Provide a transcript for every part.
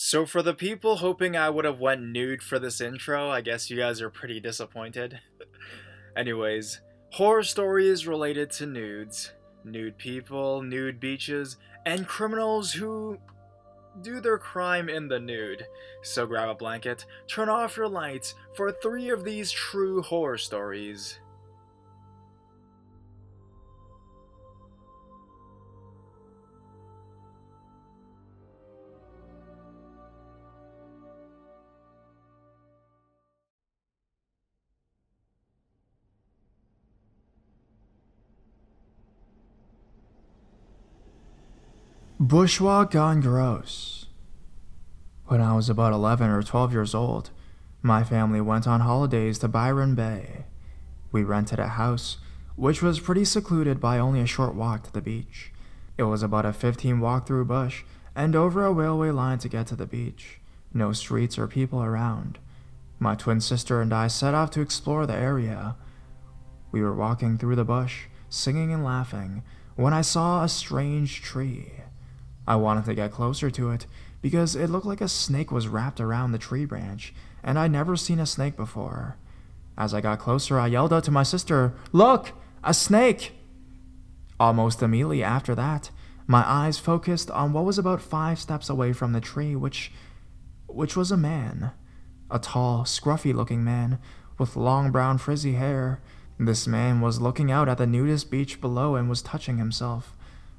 So for the people hoping I would have went nude for this intro, I guess you guys are pretty disappointed. Anyways, horror stories related to nudes, nude people, nude beaches, and criminals who do their crime in the nude. So grab a blanket, turn off your lights for 3 of these true horror stories. Bushwalk gone gross. When I was about 11 or 12 years old, my family went on holidays to Byron Bay. We rented a house, which was pretty secluded by only a short walk to the beach. It was about a 15 walk through bush and over a railway line to get to the beach. No streets or people around. My twin sister and I set off to explore the area. We were walking through the bush, singing and laughing, when I saw a strange tree. I wanted to get closer to it because it looked like a snake was wrapped around the tree branch, and I'd never seen a snake before. As I got closer, I yelled out to my sister, "Look! A snake!" Almost immediately after that, my eyes focused on what was about 5 steps away from the tree, which was a man. A tall, scruffy-looking man with long brown frizzy hair. This man was looking out at the nudist beach below and was touching himself.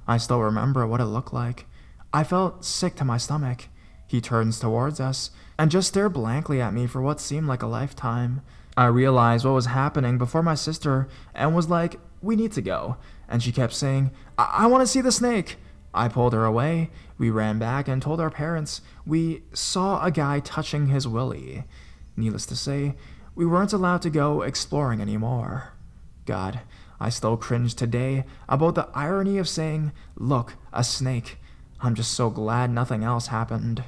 I still remember what it looked like. I felt sick to my stomach. He turns towards us and just stared blankly at me for what seemed like a lifetime. I realized what was happening before my sister and was like, "We need to go." And she kept saying, I want to see the snake." I pulled her away. We ran back and told our parents we saw a guy touching his willy. Needless to say, we weren't allowed to go exploring anymore. God, I still cringe today about the irony of saying, "Look, a snake." I'm just so glad nothing else happened.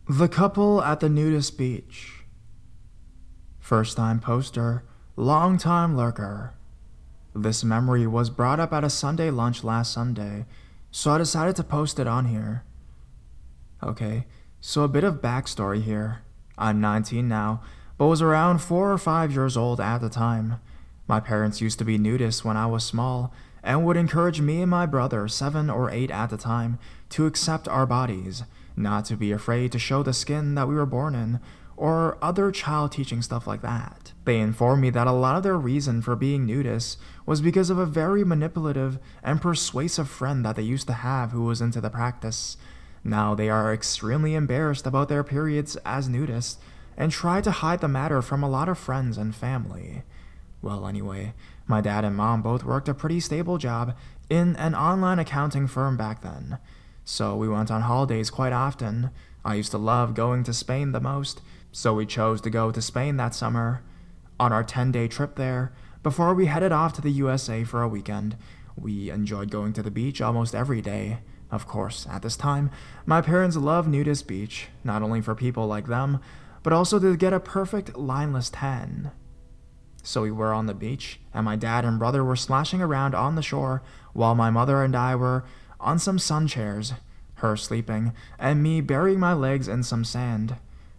The couple at the nudist beach. First time poster, long time lurker. This memory was brought up at a Sunday lunch last Sunday, so I decided to post it on here. Okay, so a bit of backstory here. I'm 19 now, but was around 4 or 5 years old at the time. My parents used to be nudists when I was small and would encourage me and my brother, 7 or 8 at the time, to accept our bodies, not to be afraid to show the skin that we were born in, or other child teaching stuff like that. They informed me that a lot of their reason for being nudists was because of a very manipulative and persuasive friend that they used to have who was into the practice. Now they are extremely embarrassed about their periods as nudists and try to hide the matter from a lot of friends and family. Well, anyway, my dad and mom both worked a pretty stable job in an online accounting firm back then. So we went on holidays quite often. I used to love going to Spain the most, so we chose to go to Spain that summer. On our 10-day trip there, before we headed off to the USA for a weekend, we enjoyed going to the beach almost every day. Of course, at this time, my parents loved nudist beach, not only for people like them, but also to get a perfect lineless tan. So we were on the beach, and my dad and brother were splashing around on the shore, while my mother and I were on some sun chairs, her sleeping, and me burying my legs in some sand.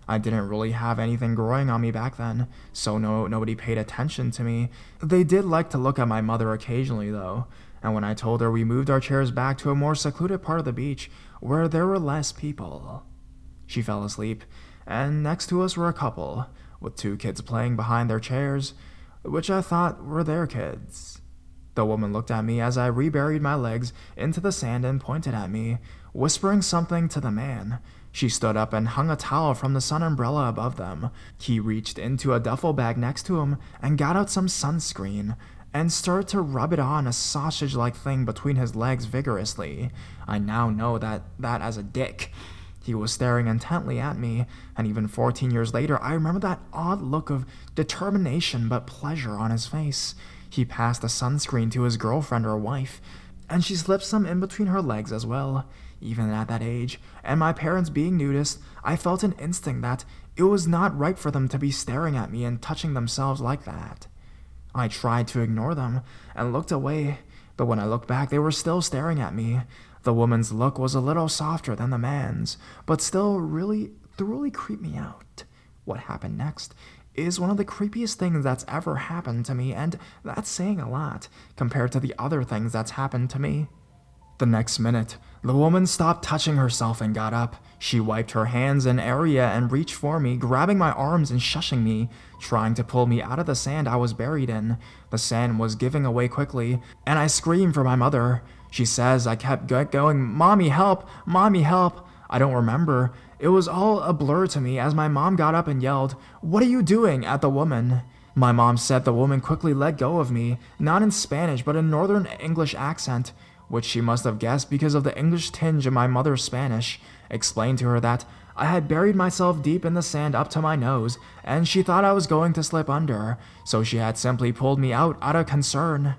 I didn't really have anything growing on me back then, so nobody paid attention to me. They did like to look at my mother occasionally, though, and when I told her we moved our chairs back to a more secluded part of the beach where there were less people, she fell asleep, and next to us were a couple, with 2 kids playing behind their chairs, which I thought were their kids. The woman looked at me as I reburied my legs into the sand and pointed at me, whispering something to the man. She stood up and hung a towel from the sun umbrella above them. He reached into a duffel bag next to him and got out some sunscreen and started to rub it on a sausage-like thing between his legs vigorously. I now know that as a dick. He was staring intently at me, and even 14 years later, I remember that odd look of determination but pleasure on his face. He passed the sunscreen to his girlfriend or wife, and she slipped some in between her legs as well. Even at that age, and my parents being nudists, I felt an instinct that it was not right for them to be staring at me and touching themselves like that. I tried to ignore them and looked away, but when I looked back, they were still staring at me. The woman's look was a little softer than the man's, but still really thoroughly creeped me out. What happened next is one of the creepiest things that's ever happened to me, and that's saying a lot compared to the other things that's happened to me. The next minute, the woman stopped touching herself and got up. She wiped her hands in area and reached for me, grabbing my arms and shushing me, trying to pull me out of the sand I was buried in. The sand was giving away quickly, and I screamed for my mother. She says I kept going, "Mommy, help! Mommy, help!" I don't remember. It was all a blur to me as my mom got up and yelled, "What are you doing?" at the woman. My mom said the woman quickly let go of me, not in Spanish but in Northern English accent, which she must have guessed because of the English tinge in my mother's Spanish. Explained to her that I had buried myself deep in the sand up to my nose, and she thought I was going to slip under, so she had simply pulled me out of concern.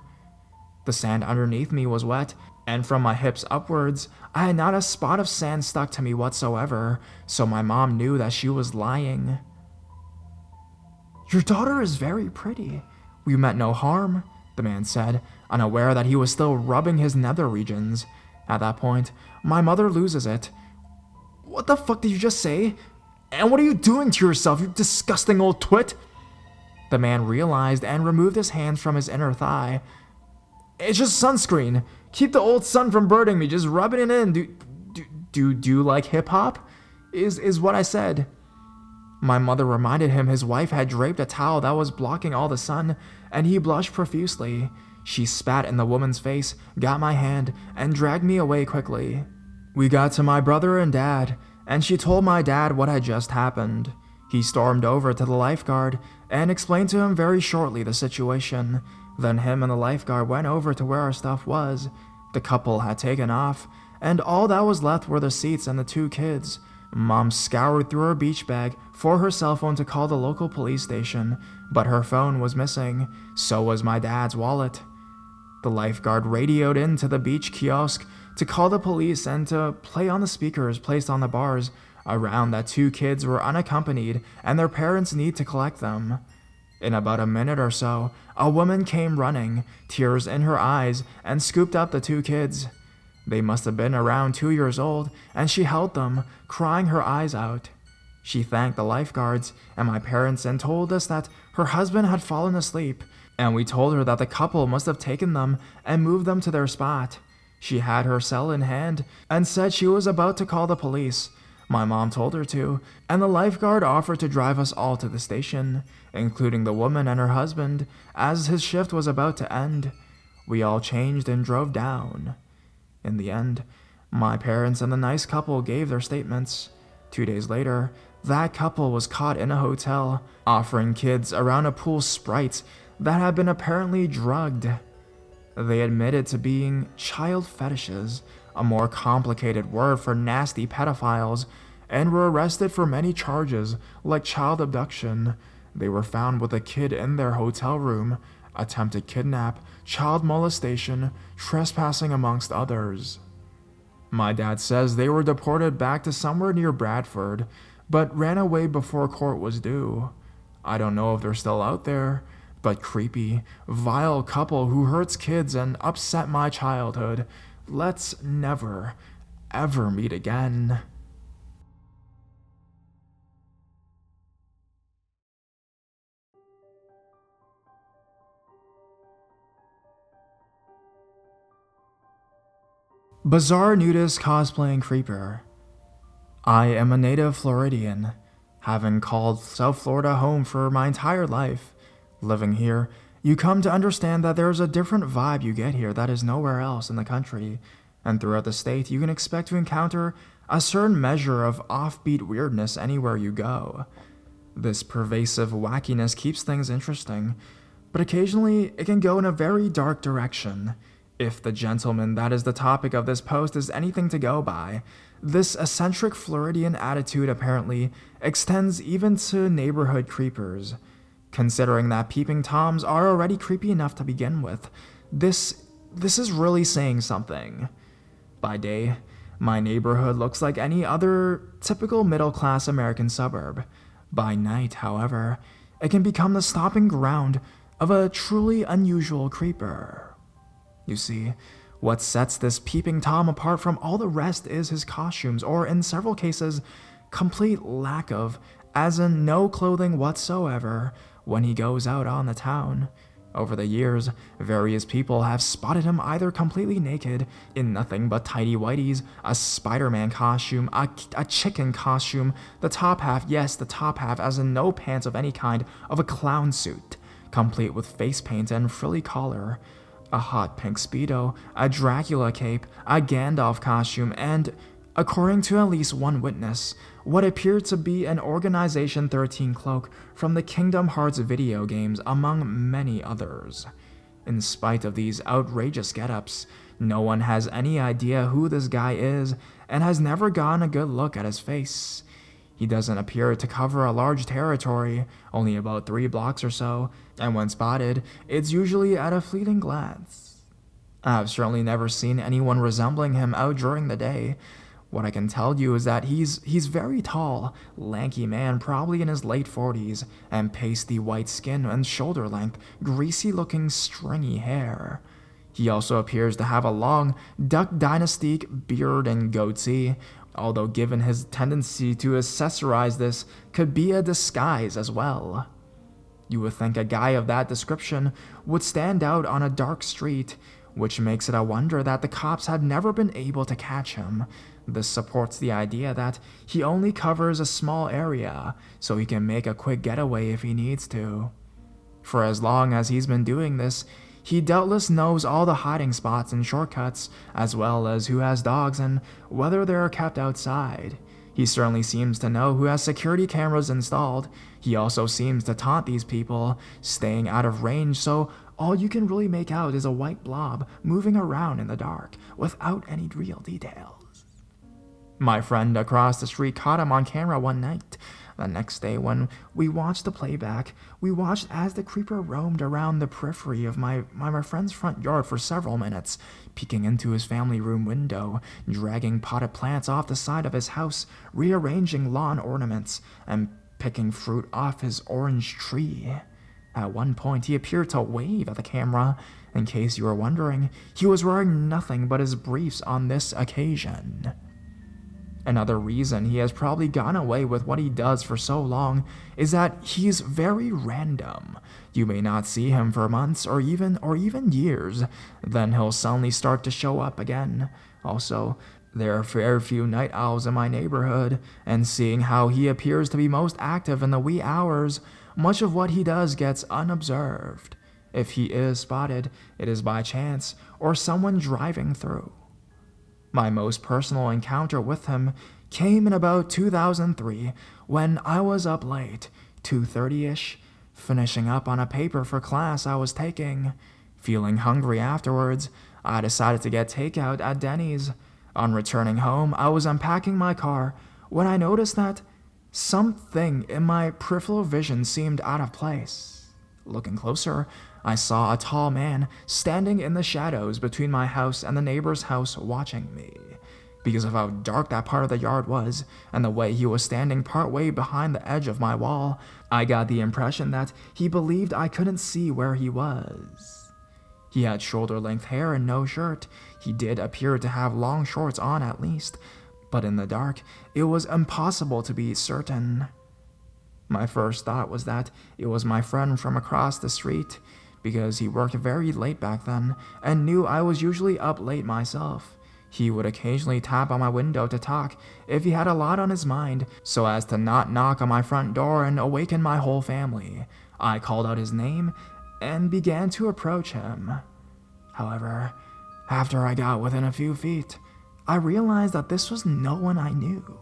The sand underneath me was wet, and from my hips upwards, I had not a spot of sand stuck to me whatsoever, so my mom knew that she was lying. "Your daughter is very pretty. We meant no harm," the man said, unaware that he was still rubbing his nether regions. At that point, my mother loses it. "What the fuck did you just say? And what are you doing to yourself, you disgusting old twit?" The man realized and removed his hands from his inner thigh. "It's just sunscreen. Keep the old sun from burning me. Just rubbing it in. Do you like hip-hop? Is what I said." My mother reminded him his wife had draped a towel that was blocking all the sun, and he blushed profusely. She spat in the woman's face, got my hand, and dragged me away quickly. We got to my brother and dad, and she told my dad what had just happened. He stormed over to the lifeguard and explained to him very shortly the situation. Then him and the lifeguard went over to where our stuff was. The couple had taken off, and all that was left were the seats and the two kids. Mom scoured through her beach bag for her cell phone to call the local police station, but her phone was missing. So was my dad's wallet. The lifeguard radioed into the beach kiosk to call the police and to play on the speakers placed on the bars around that two kids were unaccompanied and their parents need to collect them. In about a minute or so, a woman came running, tears in her eyes, and scooped up the two kids. They must have been around 2 years old, and she held them, crying her eyes out. She thanked the lifeguards and my parents and told us that her husband had fallen asleep, and we told her that the couple must have taken them and moved them to their spot. She had her cell in hand and said she was about to call the police. My mom told her to, and the lifeguard offered to drive us all to the station, including the woman and her husband, as his shift was about to end. We all changed and drove down. In the end, my parents and the nice couple gave their statements. 2 days later, that couple was caught in a hotel, offering kids around a pool sprites that had been apparently drugged. They admitted to being child fetishes, a more complicated word for nasty pedophiles, and were arrested for many charges like child abduction. They were found with a kid in their hotel room, attempted kidnap, child molestation, trespassing amongst others. My dad says they were deported back to somewhere near Bradford, but ran away before court was due. I don't know if they're still out there, but creepy, vile couple who hurts kids and upset my childhood. Let's never, ever meet again. Bizarre nudist cosplaying creeper. I am a native Floridian, having called South Florida home for my entire life. Living here, you come to understand that there's a different vibe you get here that is nowhere else in the country, and throughout the state you can expect to encounter a certain measure of offbeat weirdness anywhere you go. This pervasive wackiness keeps things interesting, but occasionally it can go in a very dark direction. If the gentleman that is the topic of this post is anything to go by, this eccentric Floridian attitude apparently extends even to neighborhood creepers. Considering that peeping toms are already creepy enough to begin with, this is really saying something. By day, my neighborhood looks like any other typical middle-class American suburb. By night, however, it can become the stomping ground of a truly unusual creeper. You see, what sets this peeping Tom apart from all the rest is his costumes, or in several cases, complete lack of, as in no clothing whatsoever when he goes out on the town. Over the years, various people have spotted him either completely naked, in nothing but tidy whities, a Spider-Man costume, a chicken costume, the top half, yes, the top half, as in no pants of any kind, of a clown suit, complete with face paint and frilly collar, a hot pink Speedo, a Dracula cape, a Gandalf costume, and, according to at least one witness, what appeared to be an Organization 13 cloak from the Kingdom Hearts video games, among many others. In spite of these outrageous get-ups, no one has any idea who this guy is and has never gotten a good look at his face. He doesn't appear to cover a large territory, only about 3 blocks or so, and when spotted, it's usually at a fleeting glance. I've certainly never seen anyone resembling him out during the day. What I can tell you is that he's very tall, lanky man, probably in his late 40s, and pasty white skin and shoulder-length, greasy-looking stringy hair. He also appears to have a long, Duck Dynasty beard and goatee, although given his tendency to accessorize this, could be a disguise as well. You would think a guy of that description would stand out on a dark street, which makes it a wonder that the cops had never been able to catch him. This supports the idea that he only covers a small area, so he can make a quick getaway if he needs to. For as long as he's been doing this, he doubtless knows all the hiding spots and shortcuts, as well as who has dogs and whether they are kept outside. He certainly seems to know who has security cameras installed. He also seems to taunt these people, staying out of range, so all you can really make out is a white blob moving around in the dark, without any real details. My friend across the street caught him on camera one night. The next day, when we watched the playback, we watched as the creeper roamed around the periphery of my friend's front yard for several minutes, peeking into his family room window, dragging potted plants off the side of his house, rearranging lawn ornaments, and picking fruit off his orange tree. At one point, he appeared to wave at the camera. In case you were wondering, he was wearing nothing but his briefs on this occasion. Another reason he has probably gone away with what he does for so long is that he's very random. You may not see him for months or even years, then he'll suddenly start to show up again. Also, there are very few night owls in my neighborhood, and seeing how he appears to be most active in the wee hours, much of what he does gets unobserved. If he is spotted, it is by chance or someone driving through. My most personal encounter with him came in about 2003 when I was up late, 2:30ish, finishing up on a paper for class I was taking. Feeling hungry afterwards, I decided to get takeout at Denny's. On returning home, I was unpacking my car when I noticed that something in my peripheral vision seemed out of place. Looking closer, I saw a tall man standing in the shadows between my house and the neighbor's house watching me. Because of how dark that part of the yard was, and the way he was standing partway behind the edge of my wall, I got the impression that he believed I couldn't see where he was. He had shoulder-length hair and no shirt. He did appear to have long shorts on at least, but in the dark, it was impossible to be certain. My first thought was that it was my friend from across the street, because he worked very late back then and knew I was usually up late myself. He would occasionally tap on my window to talk if he had a lot on his mind, so as to not knock on my front door and awaken my whole family. I called out his name and began to approach him. However, after I got within a few feet, I realized that this was no one I knew.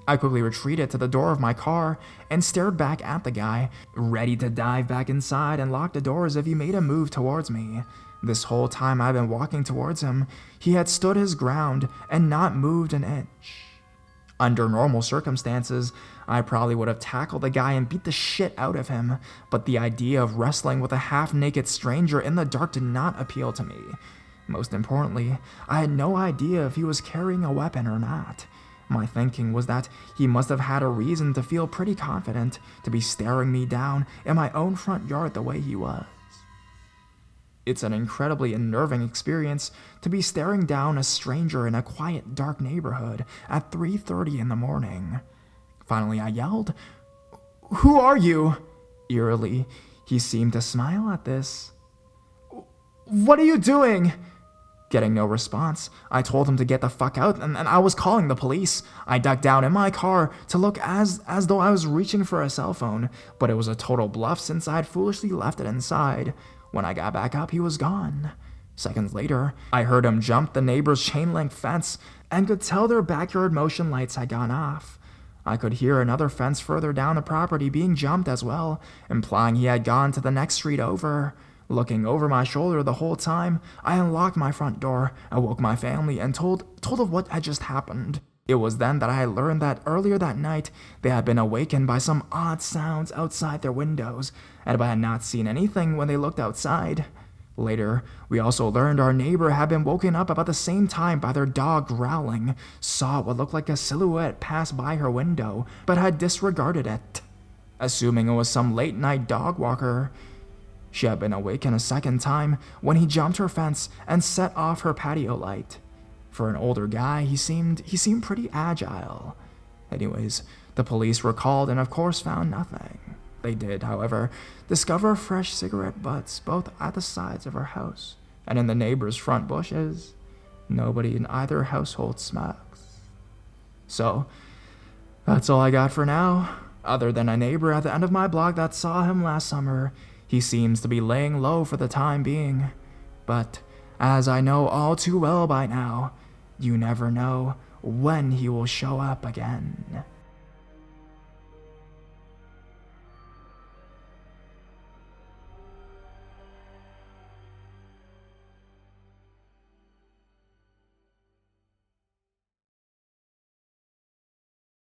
I quickly retreated to the door of my car and stared back at the guy, ready to dive back inside and lock the doors if he made a move towards me. This whole time I've been walking towards him, he had stood his ground and not moved an inch. Under normal circumstances, I probably would have tackled the guy and beat the shit out of him, but the idea of wrestling with a half-naked stranger in the dark did not appeal to me. Most importantly, I had no idea if he was carrying a weapon or not. My thinking was that he must have had a reason to feel pretty confident to be staring me down in my own front yard the way he was. It's an incredibly unnerving experience to be staring down a stranger in a quiet, dark neighborhood at 3:30 in the morning. Finally, I yelled, "Who are you?" Eerily, he seemed to smile at this. "What are you doing?" Getting no response, I told him to get the fuck out, and I was calling the police. I ducked down in my car to look as though I was reaching for a cell phone, but it was a total bluff since I had foolishly left it inside. When I got back up, he was gone. Seconds later, I heard him jump the neighbor's chain-link fence and could tell their backyard motion lights had gone off. I could hear another fence further down the property being jumped as well, implying he had gone to the next street over. Looking over my shoulder the whole time, I unlocked my front door, awoke my family, and told of what had just happened. It was then that I had learned that earlier that night they had been awakened by some odd sounds outside their windows, and I had not seen anything when they looked outside. Later, we also learned our neighbor had been woken up about the same time by their dog growling, saw what looked like a silhouette pass by her window, but had disregarded it, assuming it was some late-night dog walker. She had been awakened a second time when he jumped her fence and set off her patio light. For an older guy, he seemed pretty agile. Anyways, the police were called and of course found nothing. They did, however, discover fresh cigarette butts both at the sides of her house and in the neighbor's front bushes. Nobody in either household smokes. So, that's all I got for now. Other than a neighbor at the end of my block that saw him last summer, he seems to be laying low for the time being. But, as I know all too well by now, you never know when he will show up again.